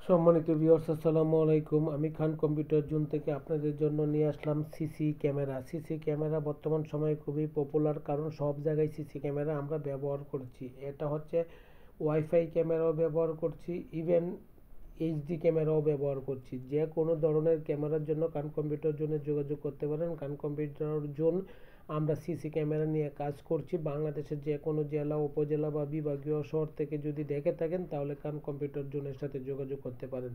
সম্মানিত ভিউয়ার্স, আসসালামু আলাইকুম। আমি খান কম্পিউটার জোন থেকে আপনাদের জন্য নিয়ে আসলাম সিসি ক্যামেরা। সিসি ক্যামেরা বর্তমান সময়ে খুবই পপুলার, কারণ সব জায়গায় সিসি ক্যামেরা আমরা ব্যবহার করছি। এটা হচ্ছে ওয়াইফাই ক্যামেরাও ব্যবহার করছি, ইভেন এইচডি ক্যামেরাও ব্যবহার করছি। যে কোনো ধরনের ক্যামেরার জন্য খান কম্পিউটার জোনে যোগাযোগ করতে পারেন। খান কম্পিউটার জোন আমরা সিসি ক্যামেরা নিয়ে কাজ করছি। বাংলাদেশের যে কোনো জেলা, উপজেলা বা বিভাগীয় শহর থেকে যদি দেখে থাকেন তাহলে খান কম্পিউটার জোনের সাথে যোগাযোগ করতে পারেন।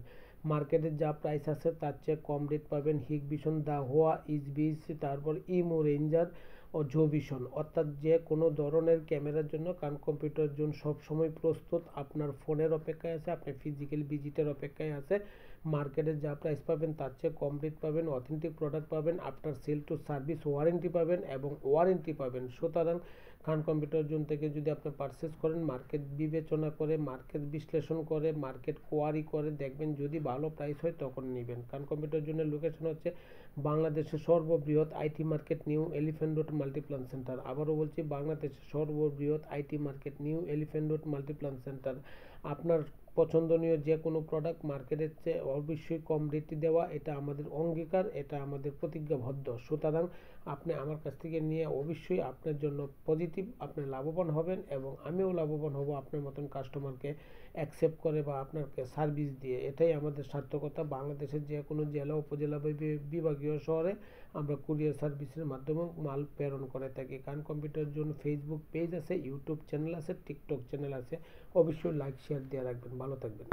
মার্কেটে যা প্রাইস আছে তার চেয়ে কম রেট পাবেন হিকভিশন, দাহুয়া, ইসবিস, তারপর ইমো রেঞ্জার ও জোভিশন। অর্থাৎ যে কোনো ধরনের ক্যামেরার জন্য খান কম্পিউটার জোন সবসময় প্রস্তুত। আপনার ফোনের অপেক্ষায় আছে, আপনি ফিজিক্যাল ভিজিটের অপেক্ষায় আছে। মার্কেটে যা প্রাইস পাবেন তার চেয়ে কম রেট পাবেন, অথেন্টিক প্রোডাক্ট পাবেন, আপনার সেল টু সার্ভিস ওয়ারেন্টি পাবেন এবং ওয়ারেন্টি পাবেন। সুতরাং খান কম্পিউটার জোন থেকে যদি আপনি পারচেস করেন, মার্কেট বিবেচনা করে, মার্কেট বিশ্লেষণ করে, মার্কেট কোয়ারি করে দেখবেন, যদি ভালো প্রাইস হয় তখন নেবেন। খান কম্পিউটার জোনের লোকেশন হচ্ছে বাংলাদেশের সর্ববৃহৎ IT market, new elephant road Multiplan centre. আবারও বলছি, বাংলাদেশের সর্ববৃহৎ IT market, new elephant road Multiplan centre. আপনার পছন্দনীয় যে কোনো প্রোডাক্ট মার্কেটের চেয়ে অবশ্যই কম রেটে দেওয়া, এটা আমাদের অঙ্গীকার, এটা আমাদের প্রতিজ্ঞাবদ্ধ। সুতরাং আপনি আমার কাছ থেকে নিয়ে অবশ্যই আপনার জন্য পজিটিভ, আপনি লাভবান হবেন এবং আমিও লাভবান হব আপনার মতন কাস্টমারকে অ্যাকসেপ্ট করে বা আপনাকে সার্ভিস দিয়ে। এটাই আমাদের সার্থকতা। বাংলাদেশের যে কোনো জেলা, উপজেলা বা বিভাগীয় শহরে আমরা কুরিয়ার সার্ভিসের মাধ্যমে মাল প্রেরণ করে থাকি। খান কম্পিউটার জন্য ফেসবুক পেজ আছে, ইউটিউব চ্যানেল আছে, টিকটক চ্যানেল আছে। অবশ্যই লাইক শেয়ার দিয়ে রাখবেন। ভালো থাকবেন।